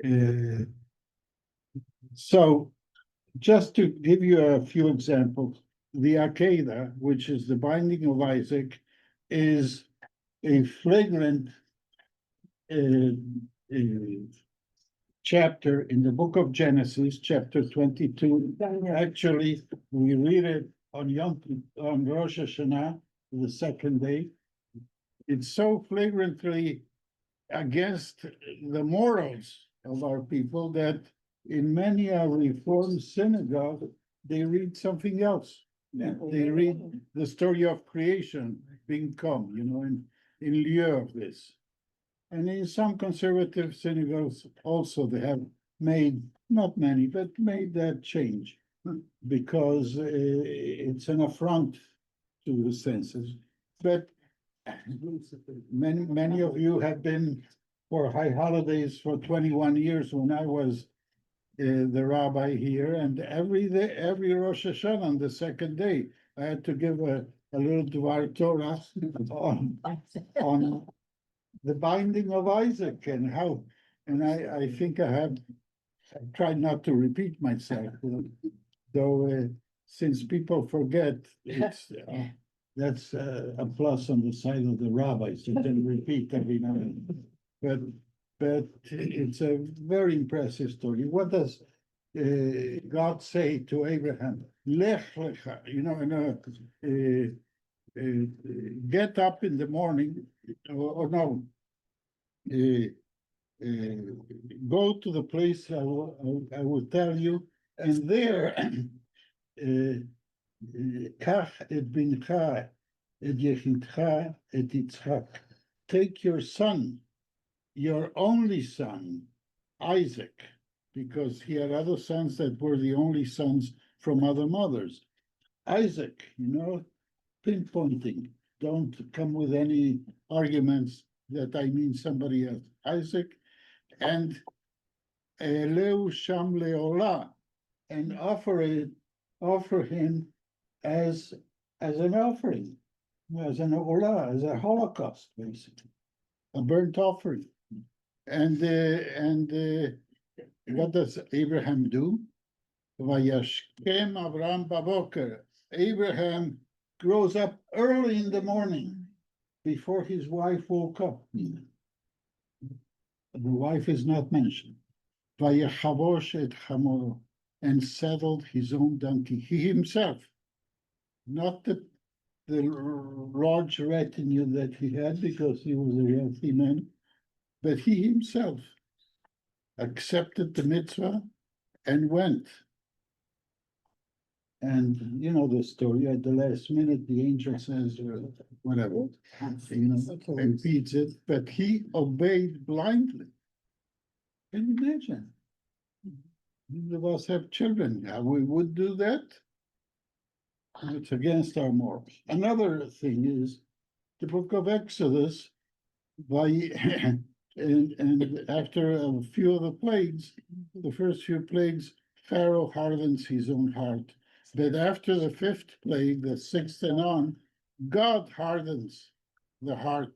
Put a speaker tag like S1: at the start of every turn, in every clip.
S1: Uh, so just to give you a few examples, the Akedah, which is the binding of Isaac, is a flagrant chapter in the book of Genesis, chapter 22. Actually, we read it on Rosh Hashanah, the second day. It's so flagrantly against the morals of our people that in many Reformed synagogues, they read something else. They read the story of creation being come, in lieu of this. And in some conservative synagogues also, they have made, not many, but made that change because it's an affront to the senses. But many of you have been for high holidays for 21 years when I was the rabbi here, and every day, every Rosh Hashanah on the second day, I had to give a little Dvar Torah on the binding of Isaac and how, and I think I tried not to repeat myself, though since people forget, that's a plus on the side of the rabbis, that they repeat every now and then. But it's a very impressive story. What does God say to Abraham? Lech lecha, get up in the morning, or no, go to the place I will tell you, and there, kach et bincha et yechidcha et Yitzchak. Take your son, your only son, Isaac, because he had other sons that were the only sons from other mothers. Isaac, pinpointing. Don't come with any arguments that I mean somebody else. Isaac, and Eleu Sham Leolah, and offer him as an offering, as an olah, as a holocaust, basically, a burnt offering. And what does Abraham do? Vayashkem Avram baboker. Abraham grows up early in the morning before his wife woke up. The wife is not mentioned. Vayachavosh et chamoro, and saddled his own donkey. He himself, not the large retinue that he had because he was a wealthy man, but he himself accepted the mitzvah and went. And the story, at the last minute, the angel says, whatever, repeats it, but he obeyed blindly. Can you imagine? None of us have children. We would do that. It's against our morals. Another thing is the book of Exodus, and after a few of the plagues, the first few plagues, Pharaoh hardens his own heart. But after the fifth plague, the sixth and on, God hardens the heart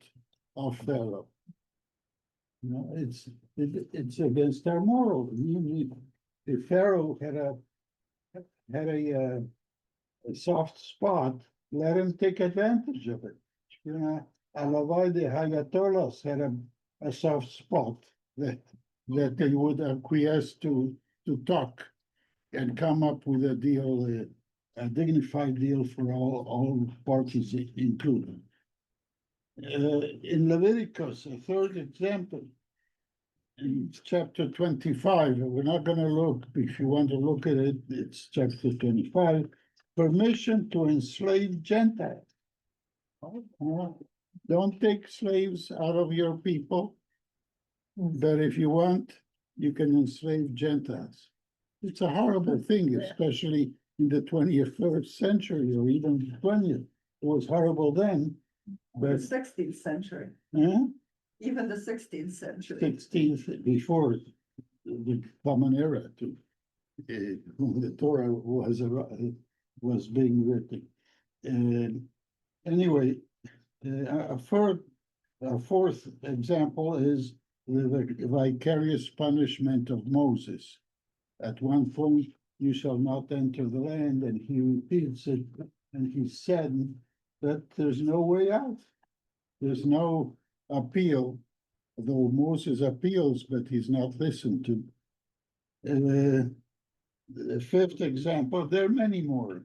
S1: of Pharaoh. It's against our moral. If Pharaoh had a soft spot, let him take advantage of it. Alavai de Hayatolos had a soft spot that they would acquiesce to talk and come up with a deal, a dignified deal for all parties included. In Leviticus, a third example, in chapter 25, we're not going to look, if you want to look at it, it's chapter 25, permission to enslave Gentiles. Don't take slaves out of your people, but if you want, you can enslave Gentiles. It's a horrible thing, especially in the 21st century or even 20th. It was horrible then, but
S2: The 16th century, even the 16th century.
S1: 16th, before the common era, to when the Torah was being written. Anyway, a fourth example is the vicarious punishment of Moses. At one point, you shall not enter the land, and he repeats it, and he said that there's no way out. There's no appeal, though Moses appeals, but he's not listened to. The fifth example, there are many more,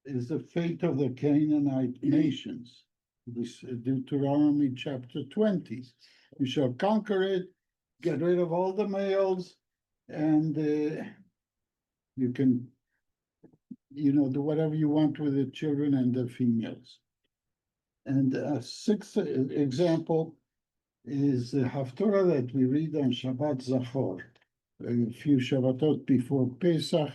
S1: is the fate of the Canaanite nations. This Deuteronomy chapter 20. You shall conquer it, get rid of all the males, and you can, do whatever you want with the children and the females. And a sixth example is the Haftorah that we read on Shabbat Zachor, a few Shabbatot before Pesach,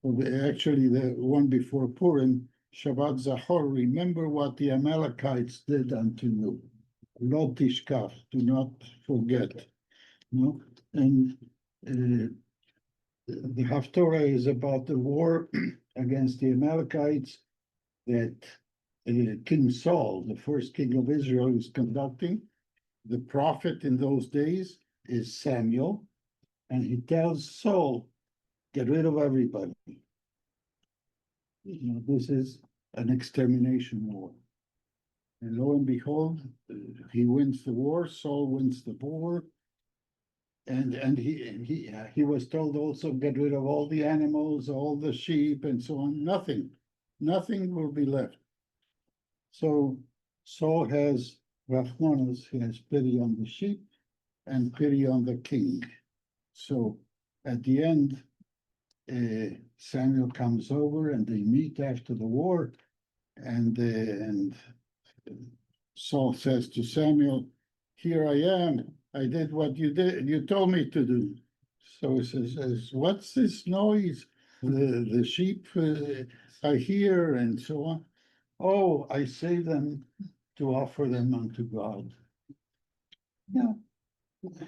S1: or actually the one before Purim, Shabbat Zachor. Remember what the Amalekites did unto you. Lo tishkach, do not forget. No? And the Haftorah is about the war against the Amalekites that King Saul, the first king of Israel, is conducting. The prophet in those days is Samuel, and he tells Saul, get rid of everybody. This is an extermination war. And lo and behold, he wins the war, Saul wins the war. And he was told also get rid of all the animals, all the sheep and so on. Nothing will be left. So Saul has Rachmanos, he has pity on the sheep and pity on the king. So at the end, Samuel comes over and they meet after the war, and Saul says to Samuel, here I am, I did what you told me to do. So he says, what's this noise? The sheep I hear and so on. Oh, I save them to offer them unto God. Yeah,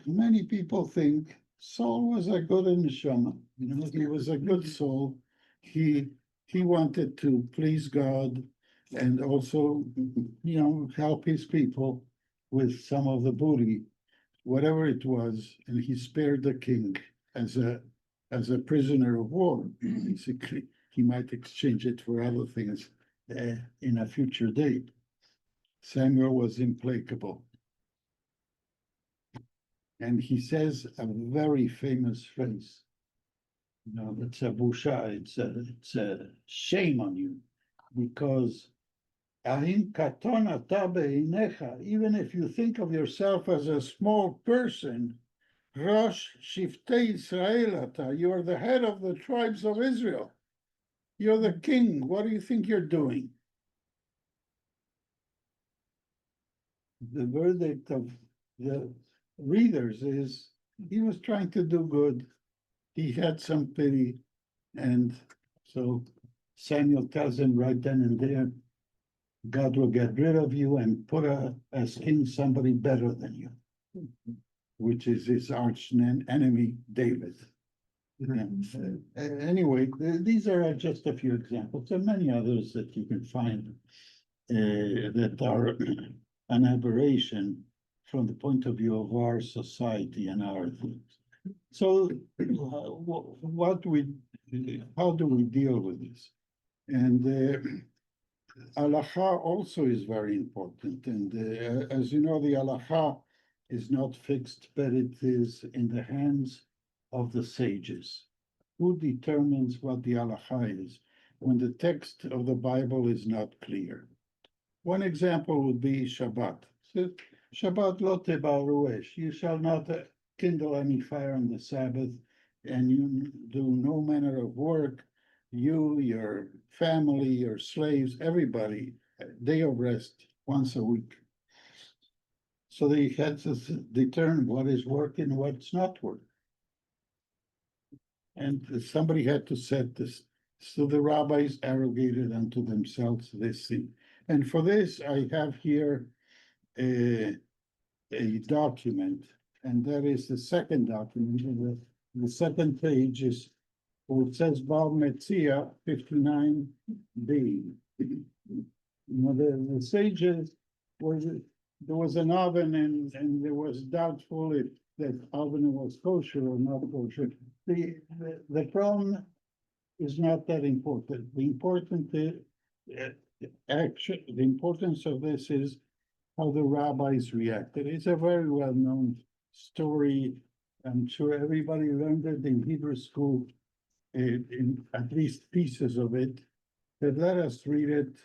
S1: many people think Saul was a good neshama. He was a good soul. He wanted to please God and also, help his people with some of the booty, whatever it was, and he spared the king as a prisoner of war. Basically, he might exchange it for other things in a future date. Samuel was implacable. And he says a very famous phrase. It's a busha, it's a shame on you, because even if you think of yourself as a small person, Rosh Shiftei Israel, you're the head of the tribes of Israel. You're the king. What do you think you're doing? The verdict of the readers is he was trying to do good. He had some pity. And so Samuel tells him right then and there, God will get rid of you and put as king somebody better than you, which is his arch enemy, David. Anyway, these are just a few examples. There are many others that you can find that are an aberration from the point of view of our society and our things. So how do we deal with this? And halacha also is very important. And as you know, the halacha is not fixed, but it is in the hands of the sages. Who determines what the halacha is when the text of the Bible is not clear? One example would be Shabbat. So, Shabbat lo tebal ruesh. You shall not kindle any fire on the Sabbath, and you do no manner of work. You, your family, your slaves, everybody, day of rest once a week. So they had to determine what is work and what's not work. And somebody had to set this. So the rabbis arrogated unto themselves this thing. And for this, I have here a document, and that is the second document. The second page is, it says Baal Metzia 59b. The sages there was an oven, and there was doubtful if that oven was kosher or not kosher. The problem is not that important. The important the importance of this is how the rabbis reacted. It's a very well-known story. I'm sure everybody learned it in Hebrew school, in at least pieces of it. But let us read it.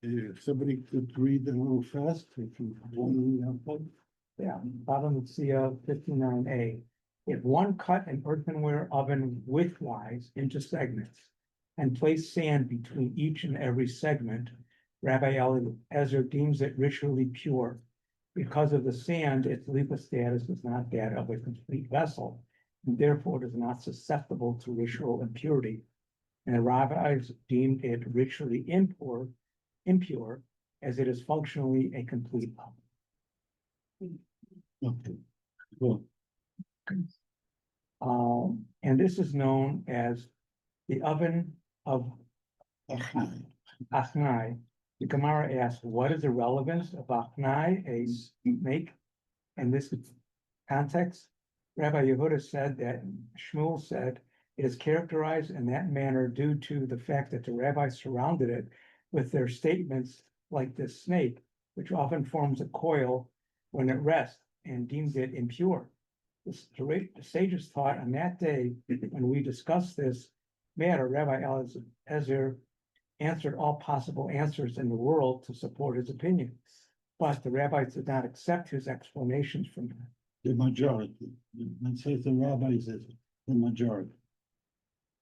S1: If somebody could read a little fast, if you want to read that.
S3: Yeah, bottom of CO 59A. If one cut an earthenware oven widthwise into segments and place sand between each and every segment, Rabbi Eliezer deems it ritually pure. Because of the sand, its lepa status is not that of a complete vessel, and therefore it is not susceptible to ritual impurity. And the rabbis deemed it ritually impure, as it is functionally a complete oven.
S1: Okay, cool.
S3: And this is known as the oven of
S1: Achai.
S3: Achnai. The Gemara asks, what is the relevance of Achnai, a snake? In this context, Rabbi Yehuda said that Shmuel said it is characterized in that manner due to the fact that the rabbis surrounded it with their statements like this snake, which often forms a coil when at rest, and deemed it impure. The sages taught on that day, when we discussed this matter, Rabbi Eliezer answered all possible answers in the world to support his opinion. But the rabbis did not accept his explanations from them.
S1: The majority. It says the rabbis is the majority.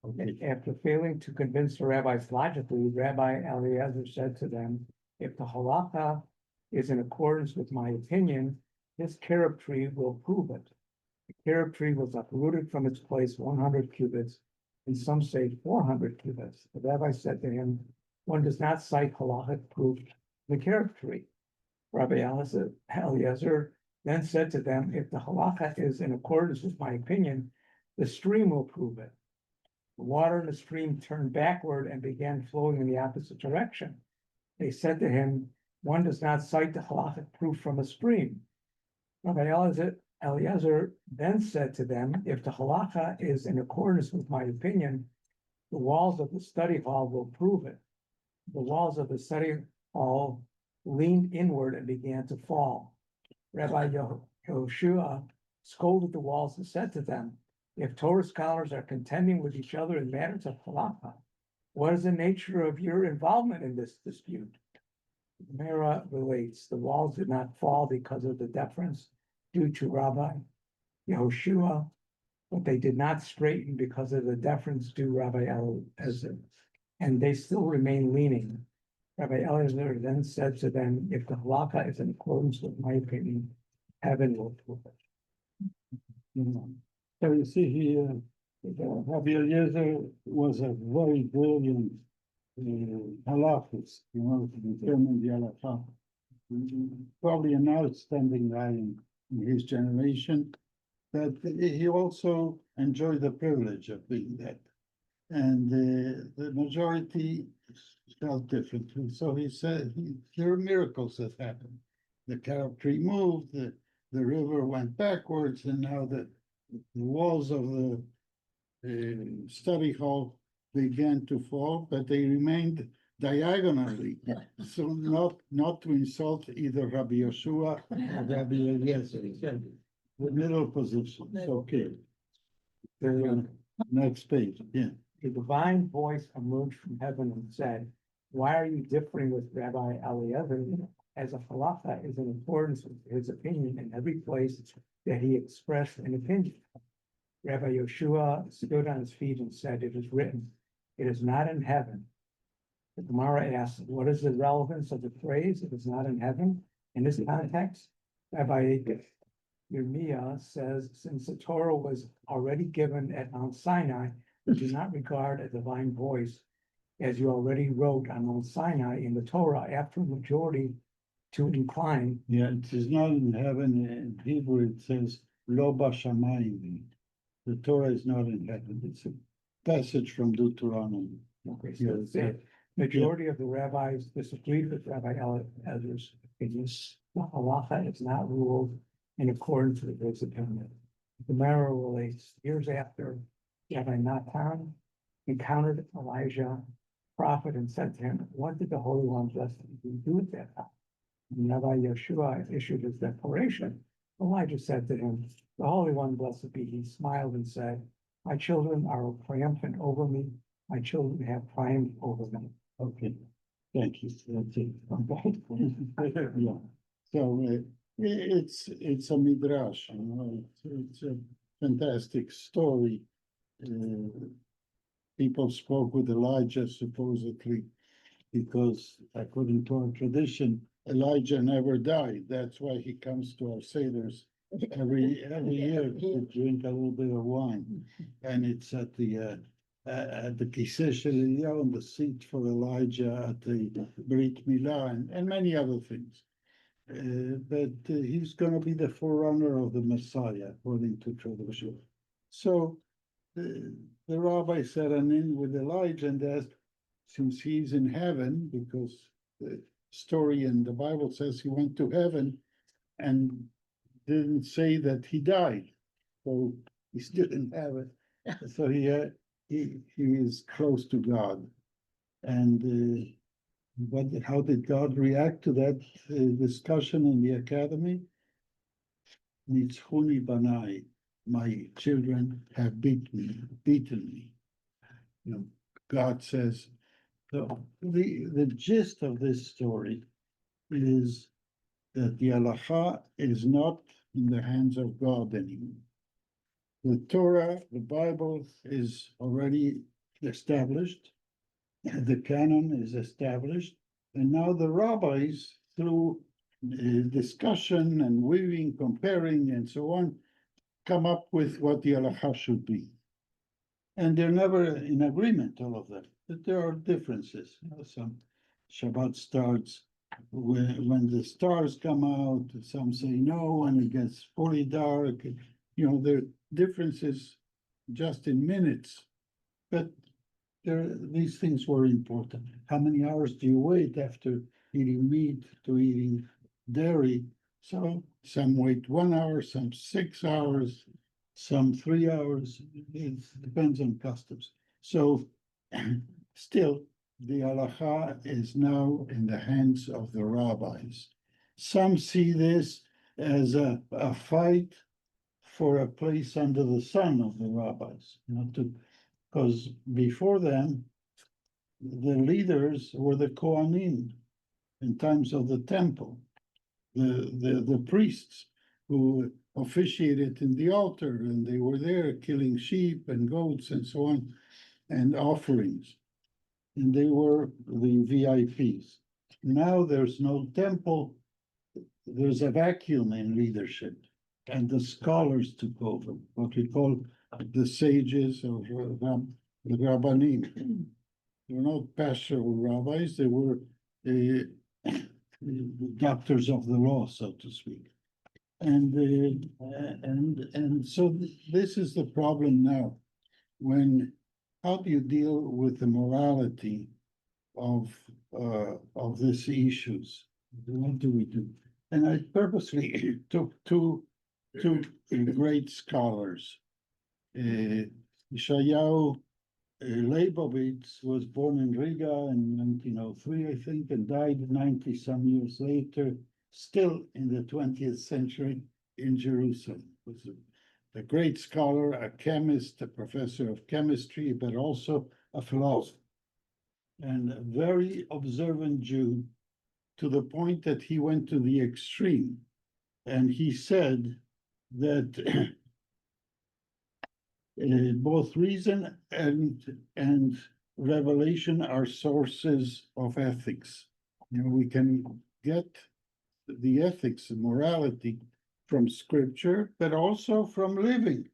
S1: Okay,
S3: After failing to convince the rabbis logically, Rabbi Eliezer said to them, if the halakha is in accordance with my opinion, this carob tree will prove it. The carob tree was uprooted from its place 100 cubits, and some say 400 cubits. The rabbi said to him, one does not cite halakhic proof the carob tree. Rabbi Eliezer then said to them, if the halakha is in accordance with my opinion, the stream will prove it. The water in the stream turned backward and began flowing in the opposite direction. They said to him, one does not cite the halakhic proof from a stream. Rabbi Eliezer then said to them, if the halakha is in accordance with my opinion, the walls of the study hall will prove it. The walls of the study hall leaned inward and began to fall. Rabbi Yehoshua scolded the walls and said to them, if Torah scholars are contending with each other in matters of halakha, what is the nature of your involvement in this dispute? Mera relates, the walls did not fall because of the deference due to Rabbi Yehoshua, but they did not straighten because of the deference due Rabbi Eliezer, and they still remain leaning. Rabbi Eliezer then said to them, if the halakha is in accordance with my opinion, heaven will prove it.
S1: so you see here, Rabbi Eliezer was a very brilliant halakhist, to determine the halakha. Probably an outstanding guy in his generation, but he also enjoyed the privilege of being that. And the majority felt differently. So he said there are miracles that happened. The carob tree moved, the river went backwards, and now the walls of the study hall began to fall, but they remained diagonally. So not to insult either Rabbi Yehoshua or Rabbi Eliezer. The middle position, okay. Next page, yeah.
S3: A divine voice emerged from heaven and said, why are you differing with Rabbi Eliezer, as a halakha is in accordance with his opinion in every place that he expressed an opinion? Rabbi Yehoshua stood on his feet and said, it is written, it is not in heaven. The Gemara asks, what is the relevance of the phrase, it is not in heaven? In this context, Rabbi Yirmiyah says, since the Torah was already given at Mount Sinai, do not regard a divine voice as you already wrote on Mount Sinai in the Torah after majority to incline.
S1: Yeah, it is not in heaven. In Hebrew, it says, Lo b'shamayim. The Torah is not in heaven. It's a passage from Deuteronomy.
S3: Okay, so it's a majority of the rabbis disagreed with Rabbi Eliezer's opinion. The halacha is not ruled in accordance with his opinion. The Gemara relates, years after Rabbi Natan encountered Elijah, prophet, and said to him, "What did the Holy One blessed do at that time?" And Rabbi Yeshua issued his declaration. Elijah said to him, "The Holy One, blessed be he," smiled and said, "My children are triumphant over me. My children have triumphed over me."
S1: Okay, thank you, that's it. Okay. Yeah, so it's a midrash, you know, it's a fantastic story. People spoke with Elijah supposedly because according to our tradition, Elijah never died. That's why he comes to our seders every year to drink a little bit of wine. And it's at the Kiseh Shel Eliyahu, on the seat for Elijah at the Brit Milah, and many other things. But he's going to be the forerunner of the Messiah, according to tradition. So the rabbi sat in with Elijah and asked, since he's in heaven, because the story in the Bible says he went to heaven and didn't say that he died, so he still in heaven. So he is close to God. And how did God react to that discussion in the academy? Nitzchuni banai, my children have beaten me. You know, God says. So the gist of this story is that the halacha is not in the hands of God anymore. The Torah, the Bible, is already established, the canon is established, and now the rabbis, through discussion and weaving, comparing, and so on, come up with what the halacha should be. And they're never in agreement, all of them. But there are differences. You know, some Shabbat starts when the stars come out, some say no, and it gets fully dark. You know, there are differences just in minutes. But these things were important. How many hours do you wait after eating meat to eating dairy? So some wait 1 hour, some 6 hours, some 3 hours. It depends on customs. So still, the halacha is now in the hands of the rabbis. Some see this as a fight for a place under the sun of the rabbis, you know, because before them, the leaders were the Kohanim in times of the temple, the priests who officiated in the altar, and they were there killing sheep and goats and so on, and offerings. And they were the VIPs. Now there's no temple, there's a vacuum in leadership, and the scholars took over, what we call the sages of the Rabbanim. They were not pastoral rabbis, they were doctors of the law, so to speak. And so this is the problem now. How do you deal with the morality of these issues? What do we do? And I purposely took two great scholars. Yeshayahu Leibovitz was born in Riga in 1903, I think, and died 90-some years later, still in the 20th century in Jerusalem. Was a great scholar, a chemist, a professor of chemistry, but also a philosopher, and a very observant Jew, to the point that he went to the extreme. And he said that both reason and revelation are sources of ethics. You know, we can get the ethics and morality from scripture, but also from living,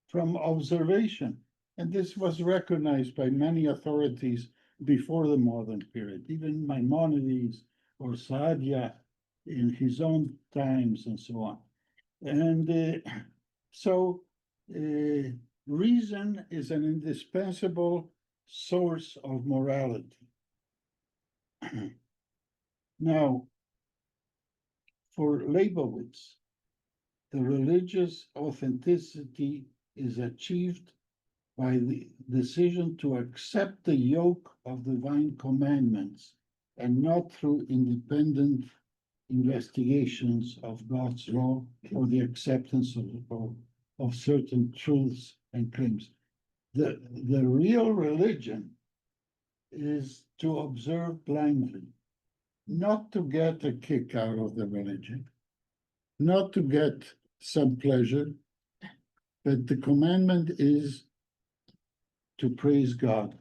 S1: from observation. And this was recognized by many authorities before the modern period, even Maimonides or Saadia in his own times and so on. And reason is an indispensable source of morality. Now, for Leibovitz, the religious authenticity is achieved by the decision to accept the yoke of divine commandments and not through independent investigations of God's law or the acceptance of certain truths and claims. The real religion is to observe blindly, not to get a kick out of the religion, not to get some pleasure, but the commandment is to praise God,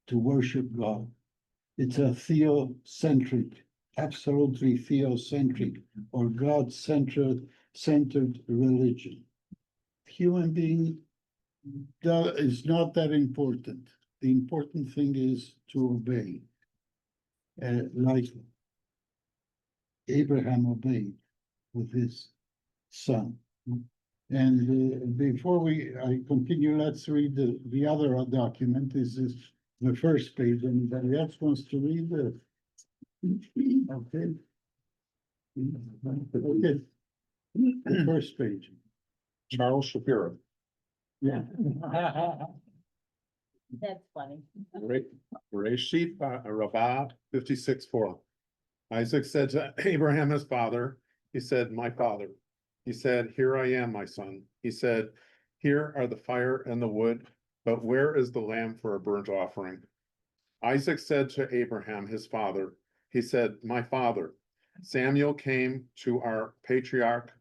S1: to worship God. It's a theocentric, absolutely theocentric or God-centered religion. Human being is not that important. The important thing is to obey, like Abraham obeyed with his son. And before I continue, let's read the other document. This is the first page. Anybody else wants to read the? Okay. Okay. The first page.
S4: Charles Shapiro.
S1: Yeah.
S5: That's funny.
S4: Reshit Rabbi 56:4. Isaac said to Abraham his father, he said, my father. He said, here I am, my son. He said, here are the fire and the wood, but where is the lamb for a burnt offering? Isaac said to Abraham his father, he said, my father. Samuel came to our patriarch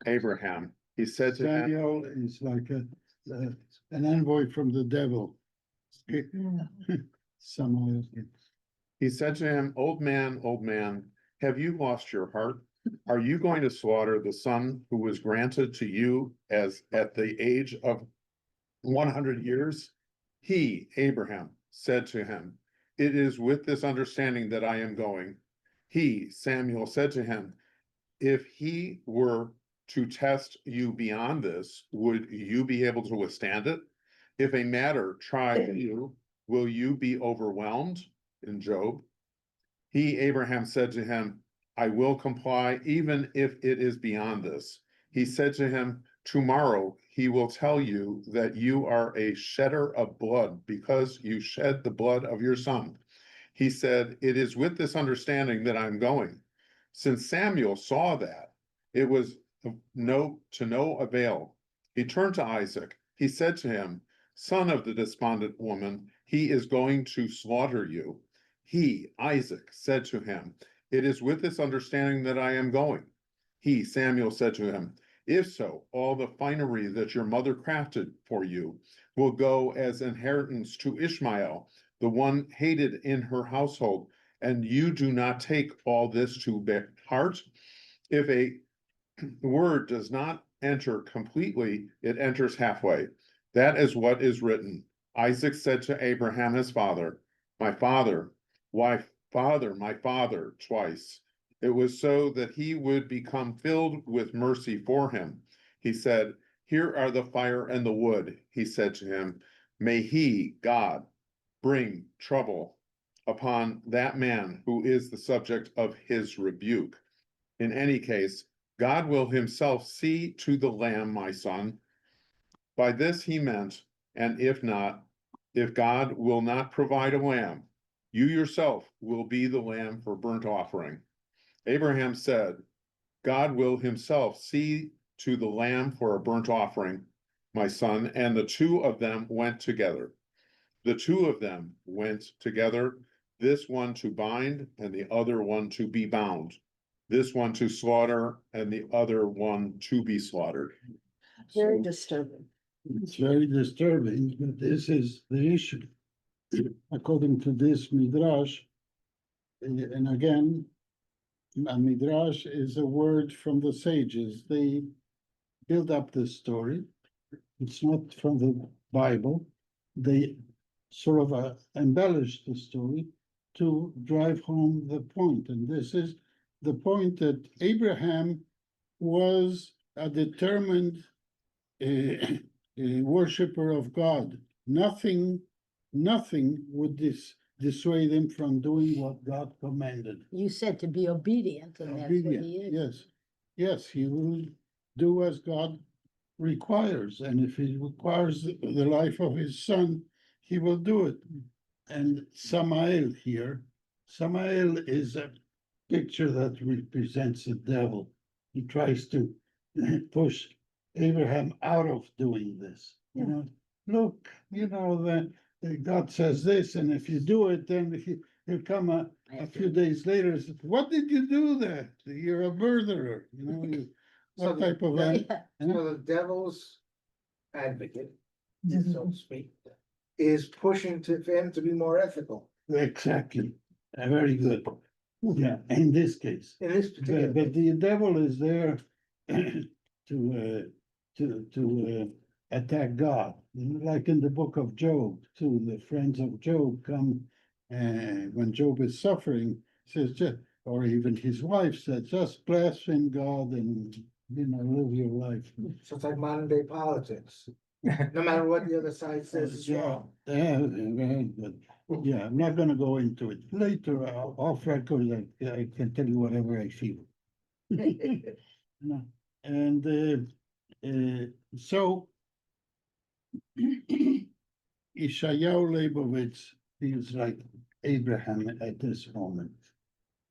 S4: Abraham. He said to him,
S1: Samuel is like an envoy from the devil. Samuel.
S4: he said to him, old man, have you lost your heart? Are you going to slaughter the son who was granted to you as at the age of 100 years? He, Abraham, said to him, it is with this understanding that I am going. He, Samuel, said to him, if he were to test you beyond this, would you be able to withstand it? If a matter tries you, will you be overwhelmed? In Job. He, Abraham, said to him, I will comply, even if it is beyond this. He said to him, tomorrow he will tell you that you are a shedder of blood because you shed the blood of your son. He said, it is with this understanding that I'm going. Since Samuel saw that, it was to no avail. He turned to Isaac. He said to him, son of the despondent woman, he is going to slaughter you. He, Isaac, said to him, it is with this understanding that I am going. He, Samuel, said to him, if so, all the finery that your mother crafted for you will go as inheritance to Ishmael, the one hated in her household, and you do not take all this to heart. If a word does not enter completely, it enters halfway. That is what is written. Isaac said to Abraham his father, my father. Why, father, my father, twice. It was so that he would become filled with mercy for him. He said, here are the fire and the wood. He said to him, may he, God, bring trouble upon that man who is the subject of his rebuke. In any case, God will himself see to the lamb, my son. By this he meant, and if not, if God will not provide a lamb, you yourself will be the lamb for burnt offering. Abraham said, God will himself see to the lamb for a burnt offering, my son, and the two of them went together. The two of them went together, this one to bind and the other one to be bound, this one to slaughter and the other one to be slaughtered.
S2: Very disturbing.
S1: It's very disturbing, but this is the issue. According to this Midrash, and again, a Midrash is a word from the sages. They build up this story. It's not from the Bible. They sort of embellish the story to drive home the point. And this is the point that Abraham was a determined a worshiper of God. Nothing would dissuade him from doing what God commanded.
S5: You said to be obedient, and that's what he
S1: Obedient,
S5: is.
S1: yes, he will do as God requires, and if he requires the life of his son, he will do it. And Samael here, Samael is a picture that represents the devil. He tries to push Abraham out of doing this. You know, look, you know, that God says this, and if you do it, then he'll come a few days later and say, what did you do there? You're a murderer, you know,
S5: So
S1: what type of
S5: So the devil's advocate, so to speak, is pushing for him to be more ethical
S1: exactly, very good. Yeah, in this case.
S5: in this particular.
S1: But the devil is there to attack God, like in the book of Job, too. The friends of Job come when Job is suffering, says just, or even his wife said, just blaspheme God and live your life.
S5: So it's like modern day politics. No matter what the other side says is wrong.
S1: Yeah, very good. Yeah, I'm not gonna go into it. Later, off record, I can tell you whatever I feel. No, and so Ishayahu Leibovitz feels like Abraham at this moment.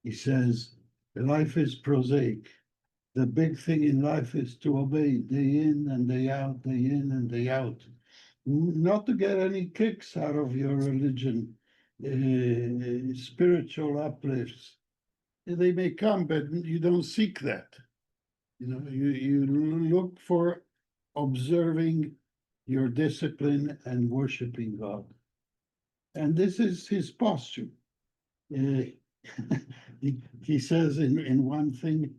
S1: He says, life is prosaic. The big thing in life is to obey day in and day out, day in and day out. Not to get any kicks out of your religion, spiritual uplifts. They may come, but you don't seek that. You look for observing your discipline and worshiping God. And this is his posture. He says in one thing,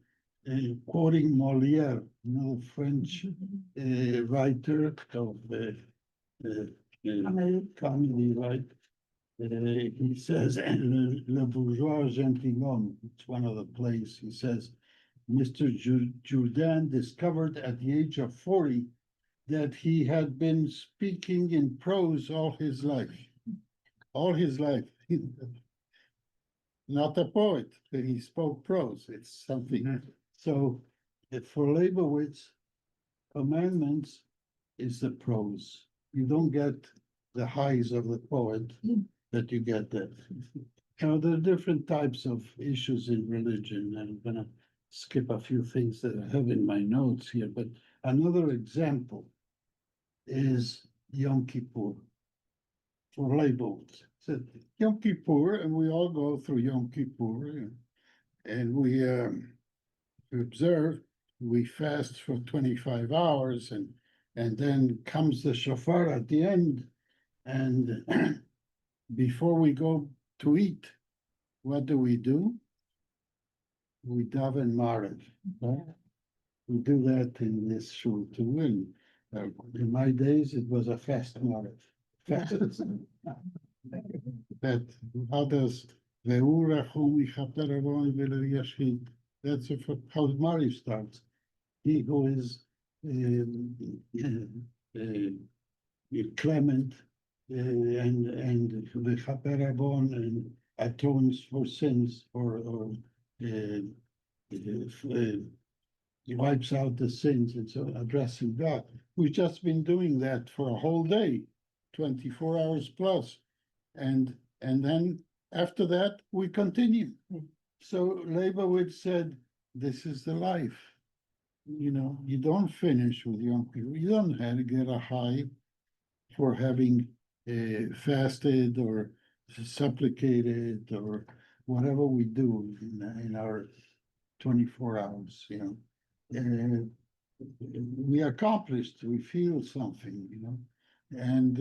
S1: quoting Molière, French writer of comedy, right? He says, Le Bourgeois Gentilhomme, it's one of the plays, he says, Mr. Jourdain discovered at the age of 40 that he had been speaking in prose all his life. All his life. Not a poet, but he spoke prose. It's something. So for Leibowitz, commandments is the prose. You don't get the highs of the poet, but you get that. There are different types of issues in religion. I'm gonna skip a few things that I have in my notes here, but another example is Yom Kippur for Leibowitz. So Yom Kippur, and we all go through Yom Kippur, and we observe, we fast for 25 hours, and then comes the shofar at the end, and before we go to eat, what do? We daven Maariv. We do that in this shul too, and in my days, it was a fast Maariv. Fast. That others, that's how Maariv starts. He who is clement and the chaperabon and atones for sins or he wipes out the sins and so addressing God. We've just been doing that for a whole day, 24 hours plus. And then after that, we continue. So Leibowitz said, this is the life. You don't finish with Yom Kippur. You don't have to get a high for having fasted or supplicated or whatever we do in our 24 hours, we accomplished, we feel something, and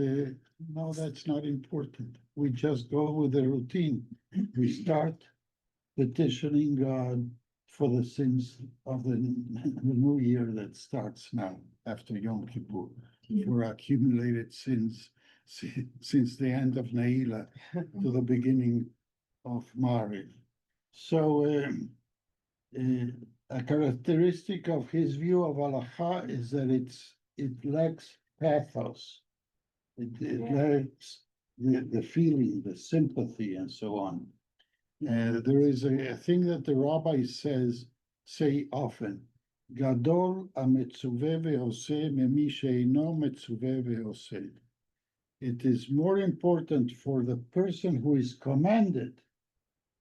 S1: no, that's not important. We just go with the routine. We start petitioning God for the sins of the new year that starts now after Yom Kippur, for accumulated sins since the end of Neila to the beginning of Maariv. So a characteristic of his view of halacha is that it lacks pathos. It lacks the feeling, the sympathy, and so on. There is a thing that the rabbis say often. Gadol המצווה ועושה ממי שאינו מצווה ועושה. It is more important for the person who is commanded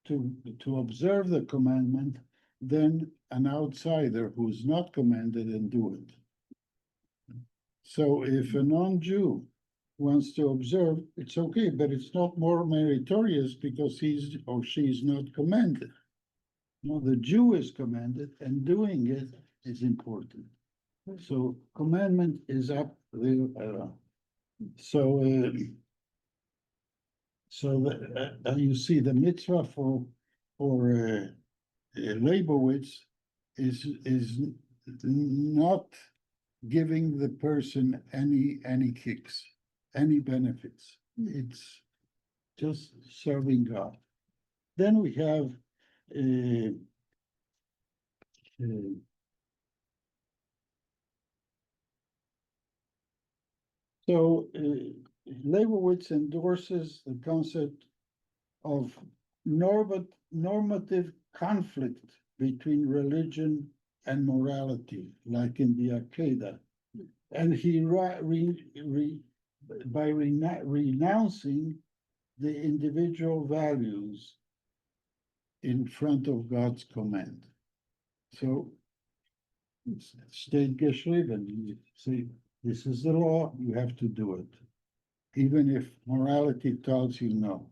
S1: to observe the commandment than an outsider who is not commanded and do it. So if a non-Jew wants to observe, it's okay, but it's not more meritorious because he's or she is not commanded. No, the Jew is commanded and doing it is important. So commandment is up there. You see the mitzvah for Leibowitz is not giving the person any kicks, any benefits. It's just serving God. Then we have Leibowitz endorses the concept of normative conflict between religion and morality, like in the Akedah. And he by renouncing the individual values in front of God's command. So it's state geschrieben, you say, this is the law, you have to do it. Even if morality tells you no.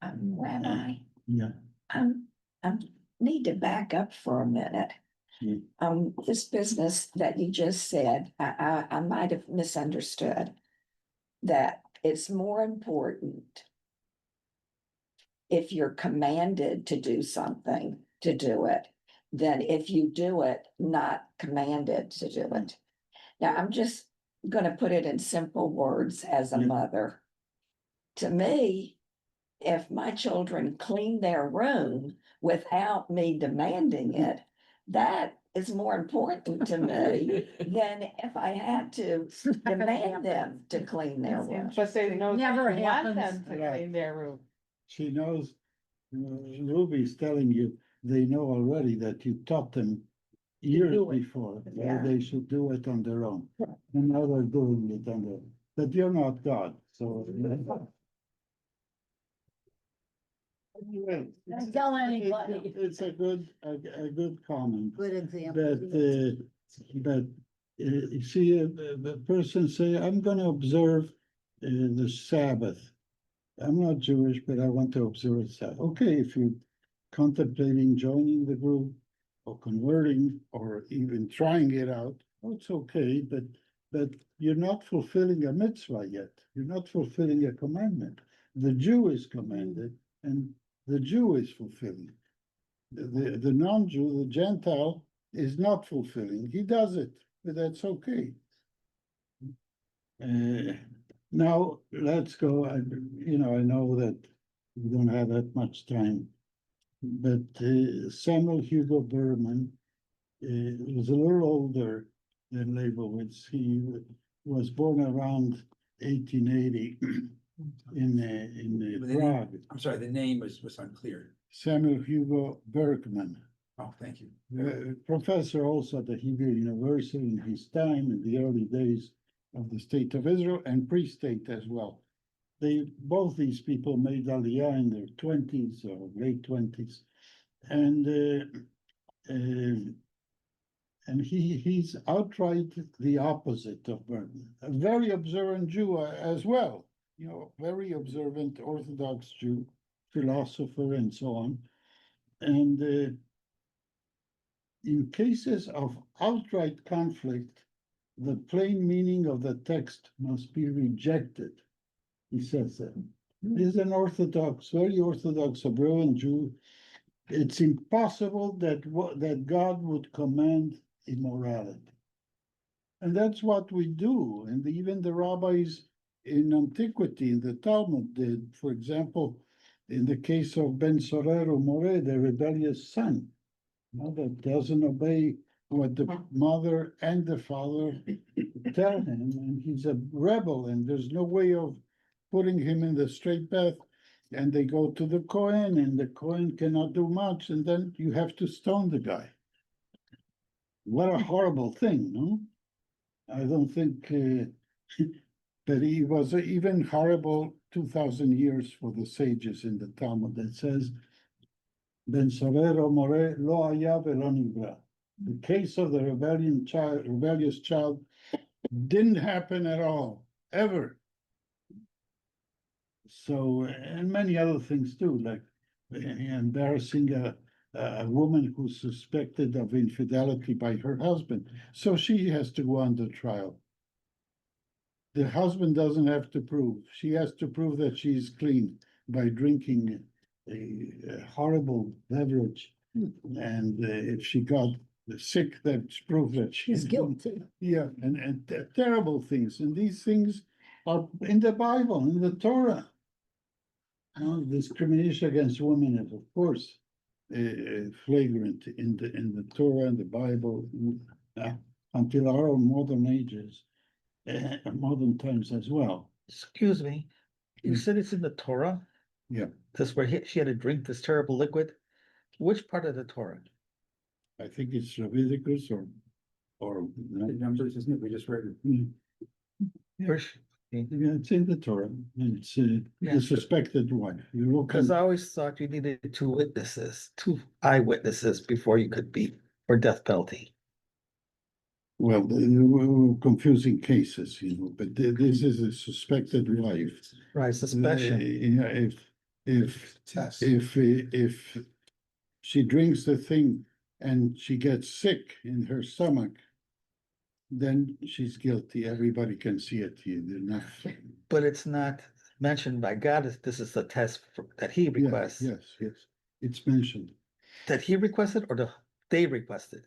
S6: Rabbi,
S1: Yeah.
S6: I need to back up for a minute. This business that you just said, I might have misunderstood. That it's more important if you're commanded to do something, to do it, than if you do it, not commanded to do it. Now, I'm just gonna put it in simple words as a mother. To me, if my children clean their room without me demanding it, that is more important to me than if I had to demand them to clean their room.
S7: But they know.
S2: Never
S7: you want
S2: happens.
S7: them to clean their room.
S1: She knows, Ruby's telling you, they know already that you taught them years before, that they should do it on their own. And now they're doing it on their own. But you're not God, so. Anyway,
S2: Don't tell anybody.
S1: It's a good comment.
S2: Good example.
S1: But you see, the person say, I'm gonna observe the Sabbath. I'm not Jewish, but I want to observe Sabbath. Okay, if you're contemplating joining the group or converting or even trying it out, it's okay, but you're not fulfilling a mitzvah yet. You're not fulfilling a commandment. The Jew is commanded and the Jew is fulfilling. The non-Jew, the Gentile, is not fulfilling. He does it, but that's okay. Now let's go. I know that we don't have that much time, but Samuel Hugo Berman was a little older than Leibowitz. He was born around 1880 in Prague.
S8: I'm sorry, the name was unclear.
S1: Samuel Hugo Berkman.
S8: Oh, thank you.
S1: Professor also at the Hebrew University in his time in the early days of the state of Israel and pre-state as well. Both these people made Aliyah in their 20s or late 20s. And he's outright the opposite of Berkman. A very observant Jew as well, very observant Orthodox Jew, philosopher and so on. And in cases of outright conflict, the plain meaning of the text must be rejected. He says that. He's an Orthodox, very Orthodox, observant Jew. It's impossible that God would command immorality. And that's what we do. And even the rabbis in antiquity, in the Talmud did. For example, in the case of Ben Sorer More, the rebellious son, that doesn't obey what the mother and the father tell him, and he's a rebel, and there's no way of putting him in the straight path. And they go to the Kohen, and the Kohen cannot do much, and then you have to stone the guy. What a horrible thing, no? I don't think, but he was even horrible 2,000 years for the sages in the Talmud that says, Ben Savero More Lo Haya Velo Nivra. The case of the rebellious child didn't happen at all, ever. So, and many other things too, like embarrassing a woman who's suspected of infidelity by her husband. So she has to go under trial. The husband doesn't have to prove. She has to prove that she's clean by drinking a horrible beverage. And if she got sick, that's proof that she's guilty. Yeah, and terrible things. And these things are in the Bible, in the Torah. Discrimination against women is, of course, flagrant in the Torah and the Bible until our modern ages, modern times as well.
S7: Excuse me, you
S1: Mm.
S7: said it's in the Torah?
S1: Yeah.
S7: That's where she had to drink this terrible liquid? Which part of the Torah?
S1: I think it's Leviticus or.
S8: The numbers, isn't it? We just read it.
S7: Where's-
S1: Yeah, it's in the Torah. It's
S7: Yeah.
S1: the suspected wife. You look
S7: Cause
S1: at-
S7: I always thought you needed two eyewitnesses before you could be for death penalty.
S1: Well, confusing cases, but this is a suspected wife.
S7: Right, suspicion.
S1: Yeah, if she drinks the thing and she gets sick in her stomach, then she's guilty. Everybody can see it. They're not.
S7: But it's not mentioned by God, this is the test that he
S1: Yeah,
S7: requests.
S1: yes, it's mentioned.
S7: That he requested or they requested?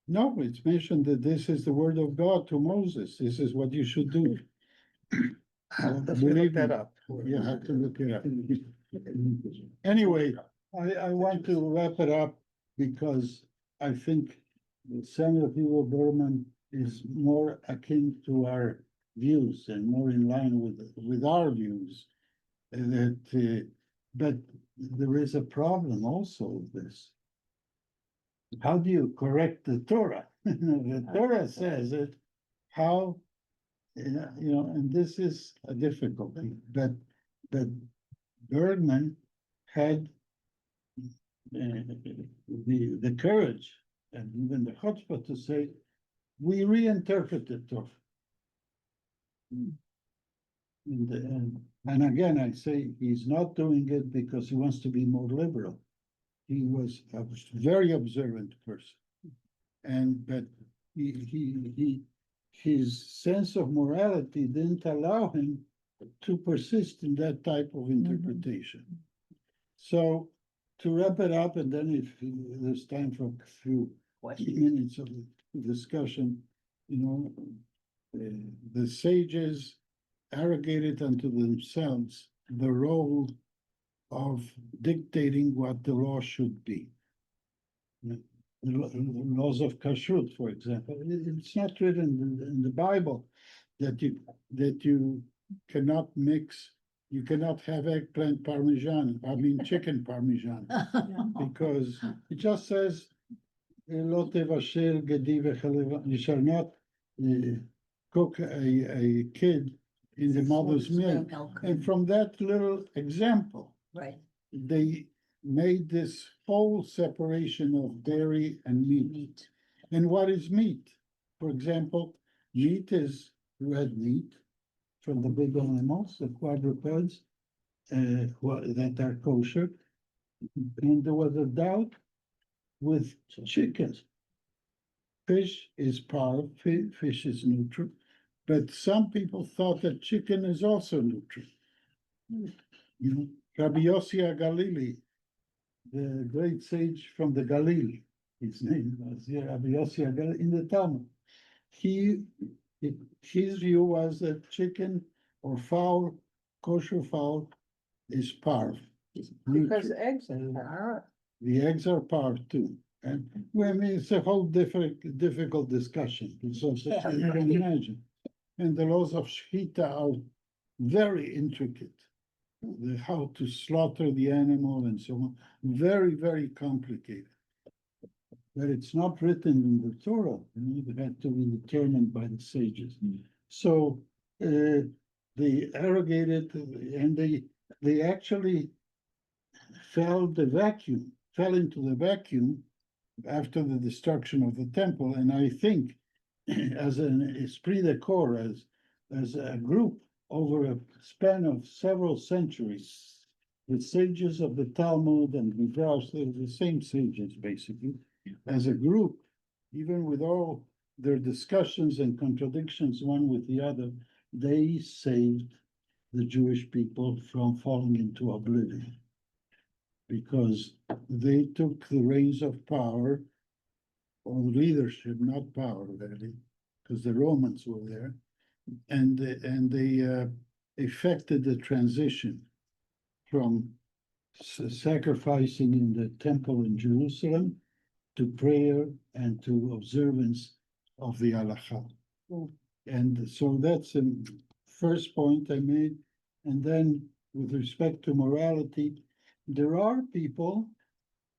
S1: No, it's mentioned that this is the word of God to Moses. This is what you should do.
S7: I'll definitely look that up.
S1: You have to look it up. Anyway, I want to wrap it up because I think Samuel P. Berman is more akin to our views and more in line with our views. But there is a problem also with this. How do you correct the Torah? The Torah says it, how, and this is a difficulty, but Bergman had the courage and even the chutzpah to say, we reinterpret the Torah. And again, I say he's not doing it because he wants to be more liberal. He was a very observant person. But his sense of morality didn't allow him to persist in that type of interpretation. So to wrap it up, and then if there's time for a few minutes of discussion, the sages arrogated unto themselves the role of dictating what the law should be. The laws of kashrut, for example, it's not written in the Bible that you cannot mix, you cannot have eggplant parmesan, chicken parmesan, because it just says, "Lo tevashel gedi v'chaleva," you shall not cook a kid in the mother's milk. And from that little example,
S6: Right.
S1: they made this whole separation of dairy and meat. And what is meat? For example, meat is red meat from the big animals, the quadrupeds, that are kosher. And there was a doubt with chicken. Fish is parv, fish is neutral, but some people thought that chicken is also neutral. Rabbi Yossi Galili, the great sage from the Galil, his name was Rabbi Yossi Galili in the Talmud. His view was that chicken or fowl, kosher fowl, is parv.
S2: Because eggs in there.
S1: The eggs are parv too. And it's a whole difficult discussion. So you can imagine. And the laws of Shechita are very intricate. How to slaughter the animal and so on. Very, very complicated. but it's not written in the Torah, it had to be determined by the sages. So, they arrogated and they actually fell into the vacuum after the destruction of the temple, and I think as an esprit de corps, as a group over a span of several centuries, the sages of the Talmud and Midrash, they're the same sages basically, as a group, even with all their discussions and contradictions one with the other, they saved the Jewish people from falling into oblivion. Because they took the reins of power, or leadership, not power, really, because the Romans were there, and they effected the transition from sacrificing in the temple in Jerusalem to prayer and to observance of the halakha. And so that's the first point I made. And then with respect to morality, there are people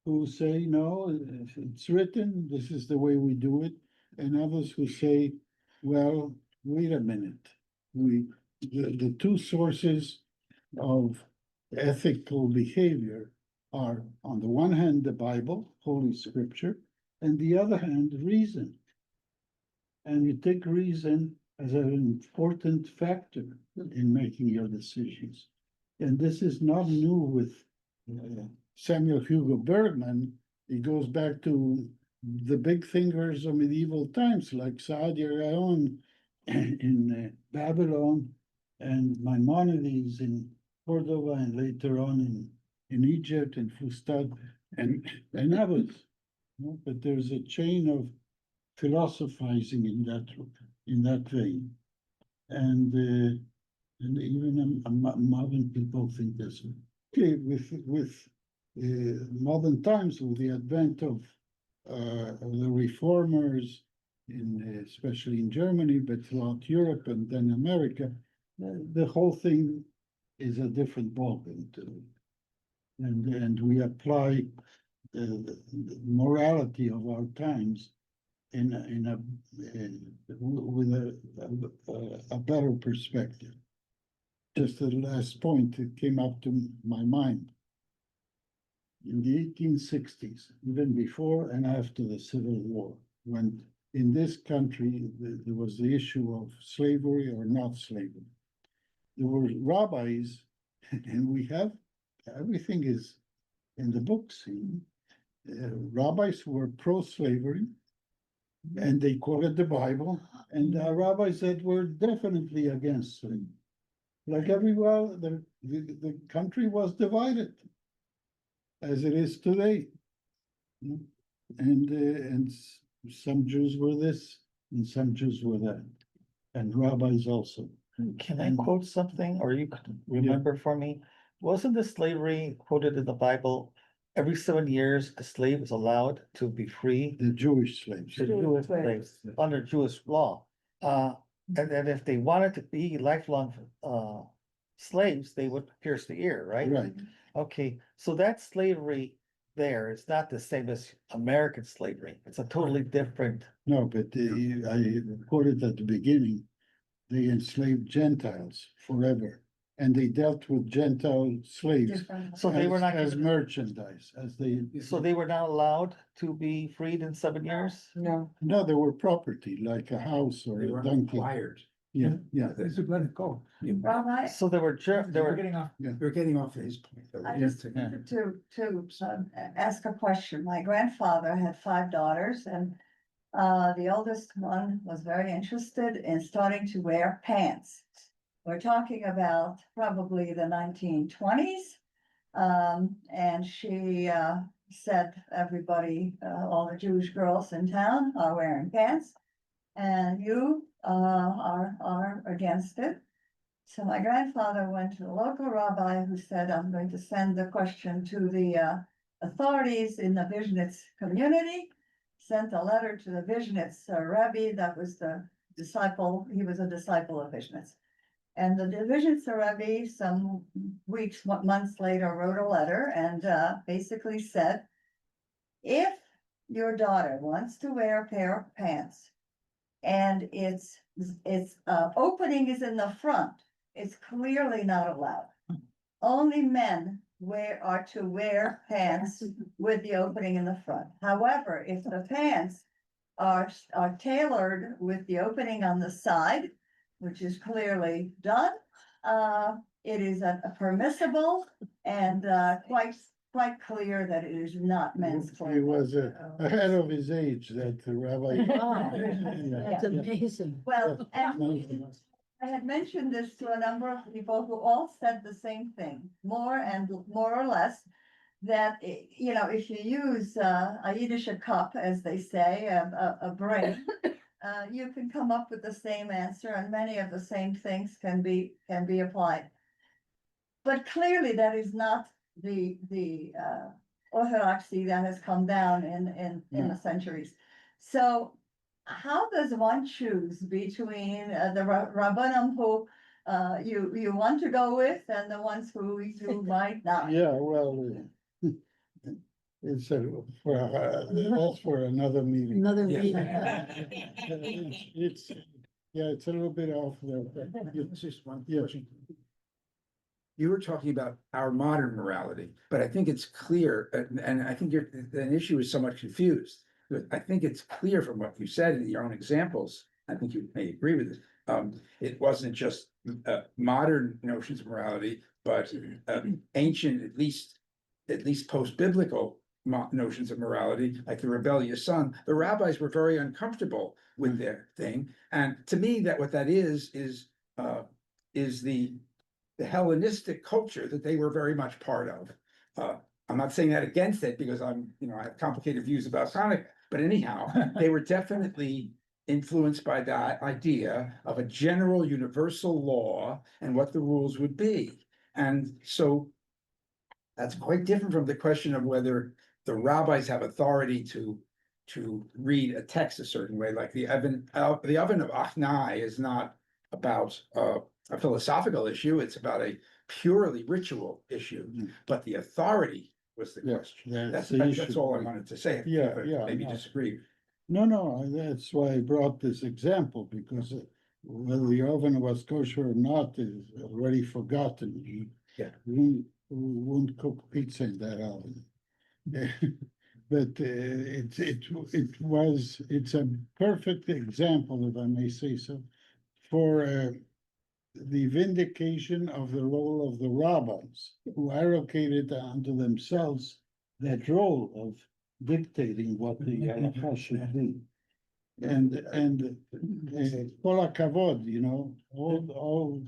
S1: who say, no, it's written, this is the way we do it. And others who say, well, wait a minute. The two sources of ethical behavior are, on the one hand, the Bible, Holy Scripture, and the other hand, reason. And you take reason as an important factor in making your decisions. And this is not new with Samuel Hugo Bergman. It goes back to the big thinkers of medieval times, like Saadia Gaon in Babylon, and Maimonides in Cordova, and later on in Egypt and Fustad, and others. But there's a chain of philosophizing in that vein, and even modern people think this. Okay, with modern times, with the advent of the reformers, especially in Germany, but throughout Europe and then America, the whole thing is a different ballgame to it. And we apply the morality of our times with a better perspective. Just the last point that came up to my mind. In the 1860s, even before and after the Civil War, when in this country there was the issue of slavery or not slavery, there were rabbis, and we have everything is in the books. Rabbis who were pro-slavery, and they quoted the Bible, and rabbis that were definitely against slavery. Like everywhere, the country was divided, as it is today. And some Jews were this, and some Jews were that, and rabbis also.
S7: Can I quote something, or you could remember for me? Wasn't the slavery quoted in the Bible? Every 7 years, a slave is allowed to be free.
S1: The Jewish slaves.
S7: The Jewish slaves, under Jewish law. And then if they wanted to be lifelong slaves, they would pierce the ear, right?
S1: Right.
S7: Okay, so that slavery there is not the same as American slavery. It's a totally different.
S1: No, but I quoted at the beginning, they enslaved Gentiles forever, and they dealt with Gentile slaves
S7: So they were not,
S1: as merchandise,
S7: so they were not allowed to be freed in 7 years?
S2: No.
S1: No, they were property, like a house or
S8: They
S1: a
S8: were
S1: donkey.
S8: acquired.
S1: Yeah, yeah.
S8: They should let it go.
S2: Rabbi,
S7: So they were, they
S8: We're
S7: were,
S8: getting off,
S1: Yeah.
S8: we're getting off his point. though.
S2: I just wanted to ask a question. My grandfather had 5 daughters, and the oldest one was very interested in starting to wear pants. We're talking about probably the 1920s. And she said everybody, all the Jewish girls in town are wearing pants, and you are against it. So my grandfather went to a local rabbi who said, I'm going to send the question to the authorities in the Vishnitz community. Sent a letter to the Vishnitz Rabbi, that was the disciple, he was a disciple of Vishnitz. And the Vishnitz Rabbi, some weeks, months later, wrote a letter and basically said, if your daughter wants to wear a pair of pants and its opening is in the front, it's clearly not allowed. Only men are to wear pants with the opening in the front. However, if the pants are tailored with the opening on the side, which is clearly done, it is a permissible and quite clear that it is not men's
S1: He
S2: clothing.
S1: was ahead of his age, that rabbi.
S2: That's
S9: amazing.
S2: Well, and I had mentioned this to a number of people who all said the same thing, more or less, that, you know, if you use a Yiddish cup, as they say, a brain, you can come up with the same answer, and many of the same things can be applied. But clearly, that is not the orthodoxy that has come down in the centuries. So how does one choose between the Rabbanim who you want to go with and the ones who you might not?
S1: Yeah, well, it's that's for another meeting.
S9: Another
S3: Yeah.
S9: reason.
S1: It's a little bit off there. but
S5: It's just one
S1: Yeah.
S5: question. You were talking about our modern morality, but I think it's clear, and I think an issue is somewhat confused. But I think it's clear from what you said in your own examples, I think you may agree with this. It wasn't just modern notions of morality, but ancient, at least post-biblical notions of morality, like the rebellious son. The rabbis were very uncomfortable with their thing, and to me, what that is the Hellenistic culture that they were very much part of. I'm not saying that against it because I have complicated views about Hanukkah, but anyhow, they were definitely influenced by that idea of a general universal law and what the rules would be. And so that's quite different from the question of whether the rabbis have authority to read a text a certain way, like the oven of Achnai is not about a philosophical issue, it's about a purely ritual issue, but the authority was the
S1: Yeah,
S5: question.
S1: that's
S5: That's
S1: the issue.
S5: all I wanted to say.
S1: Yeah,
S5: But
S1: yeah,
S5: Maybe
S1: no.
S5: disagree.
S1: No, that's why I brought this example, because whether the oven was kosher or not is already forgotten.
S5: Yeah.
S1: We won't cook pizza in that oven. But it's a perfect example, if I may say so, for the vindication of the role of the rabbis, who arrogated unto themselves that role of dictating what the halacha should be. And kol hakavod, all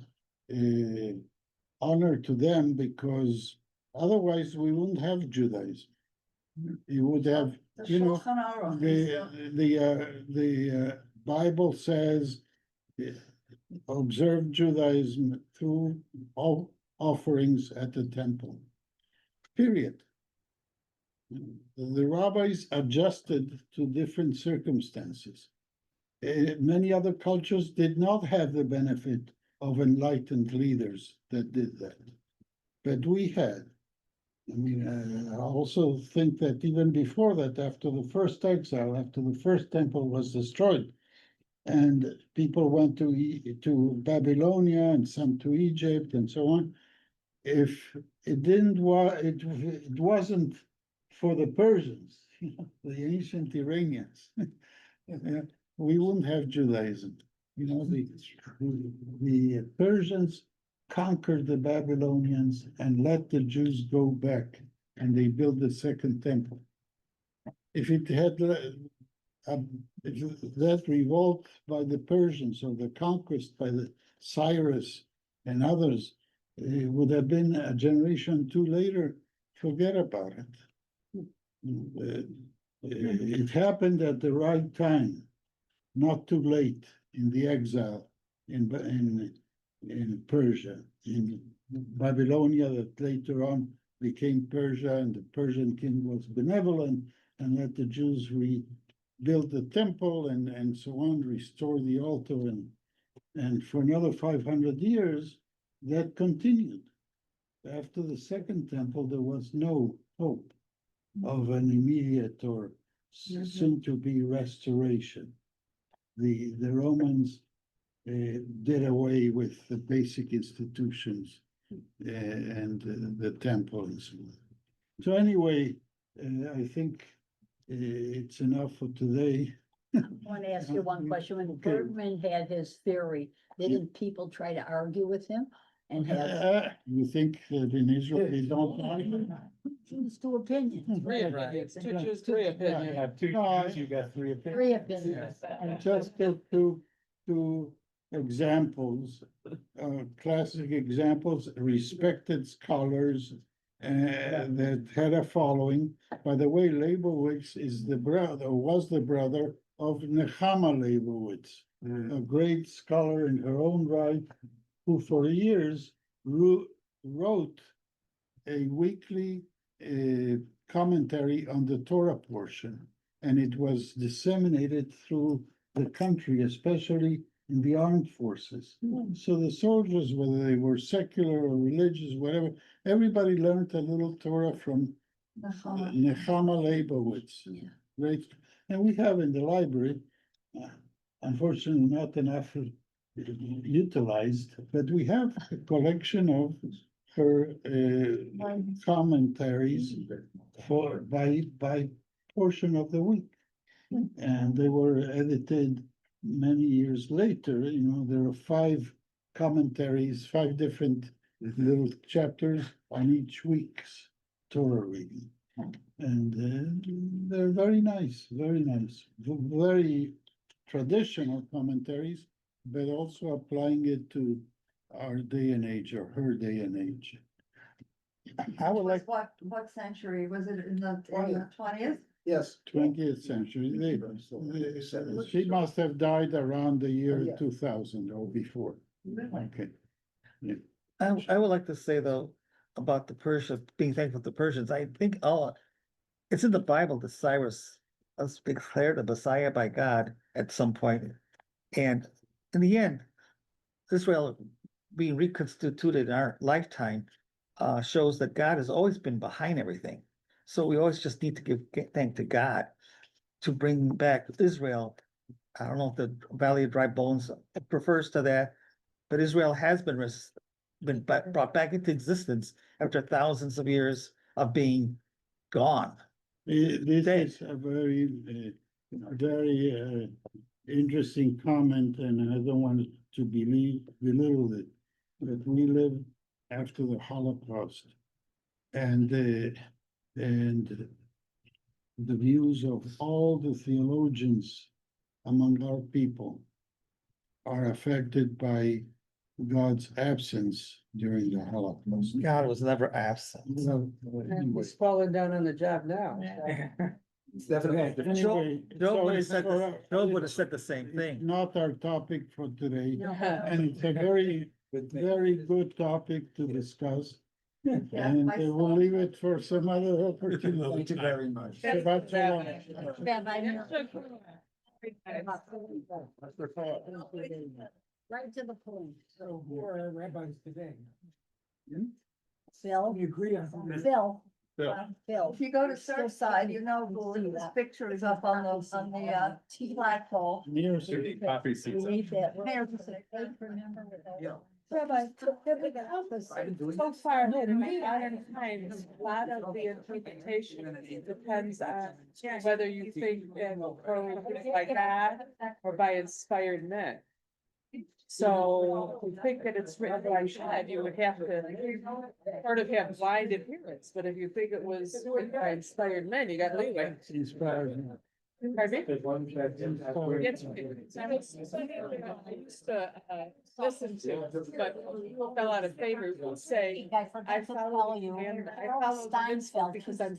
S1: honor to them, because otherwise we wouldn't have Judaism. You would have,
S2: The
S1: you know,
S2: Shulchan Aruch is,
S1: the Bible says, observe Judaism through all offerings at the temple. Period. The rabbis adjusted to different circumstances. Many other cultures did not have the benefit of enlightened leaders that did that, but we had. I mean, I also think that even before that, after the first exile, after the first temple was destroyed, and people went to Babylonia and some to Egypt and so on, if it didn't it wasn't for the Persians, the ancient Iranians, we wouldn't have Judaism. The Persians conquered the Babylonians and let the Jews go back, and they built the second temple. If it had if that revolt by the Persians or the conquest by the Cyrus and others, it would have been a generation too later, forget about it. It happened at the right time, not too late in the exile in Persia, in Babylonia, that later on became Persia, and the Persian king was benevolent and let the Jews rebuild the temple and so on, restore the altar, and for another 500 years that continued. After the second temple, there was no hope of an immediate or soon to be restoration. The Romans did away with the basic institutions and the temple and so on. So anyway, I think it's enough for today.
S9: I want to ask you one question. When
S1: Okay.
S9: Bergman had his theory, didn't people try to argue with him and have
S1: You think that in Israel they don't argue?
S9: choose two opinions?
S3: Three opinions, to choose three opinions.
S1: Yeah.
S3: Have two,
S1: No, I-
S3: you got three opinions.
S9: Three opinions. And
S1: Just two examples, classic examples, respected scholars that had a following. By the way, Leibowitz is the brother, was the brother of Nechama Leibowitz, a great scholar in her own right, who for years wrote a weekly commentary on the Torah portion. And it was disseminated through the country, especially in the armed forces. So the soldiers, whether they were secular or religious, whatever, everybody learned a little Torah from Nechama Leibowitz.
S9: Yeah.
S1: Great, and we have in the library, unfortunately not enough utilized, but we have a collection of her commentaries by portion of the week. And they were edited many years later. There are 5 commentaries, 5 different little chapters on each week's Torah reading. And they're very nice, very traditional commentaries, but also applying it to our day and age or her day and age.
S7: I would like,
S2: What century? Was it in the 20th?
S8: Yes.
S1: 20th century. She must have died around the year
S8: Yeah.
S1: 2000 or before. Okay.
S7: I would like to say though, about the Persians, being thankful to the Persians, I think it's in the Bible that Cyrus was declared a Messiah by God at some point. And in the end, Israel being reconstituted in our lifetime shows that God has always been behind everything. So we always just need to give thanks to God to bring back Israel. I don't know if the Valley of Dry Bones refers to that, but Israel has been brought back into existence after thousands of years of being gone.
S1: This is a very interesting comment, and I don't want to belittle it, but we live after the Holocaust. And the views of all the theologians among our people are affected by God's absence during the Holocaust.
S7: God was never absent.
S1: Anyway,
S8: He's falling down on the job now.
S5: It's definitely.
S1: anyway,
S7: Job
S1: so
S7: would have
S1: it's
S7: said
S1: for-
S7: Job would have said the same
S1: it's
S7: thing.
S1: not our topic for today,
S9: No.
S1: and it's a very good topic to discuss.
S2: Yeah,
S1: And
S2: my
S1: we'll leave it for some other opportunity.
S5: Thank you very much.
S1: Shabbat shalom.
S9: Right to the point.
S8: So who are our rabbis today?
S9: Phil,
S8: We agree on.
S9: Phil.
S4: Phil.
S9: Phil.
S2: If you go to Surfside, you know who his picture is up on the flagpole.
S1: Near
S4: Coffee seats.
S9: We need that.
S2: Mayor,
S9: Remember with all-
S5: Yeah.
S10: Rabbi, so far in modern times, a lot of the interpretation depends on whether you think by God or by inspired men. So if you think that it's written by God, you would have to sort of have blind adherence, but if you think it was written by inspired men, you got leeway. Pardon me? It's- I used to listen to, but people fell out of favor, would say, I follow you, and I follow the principle because I'm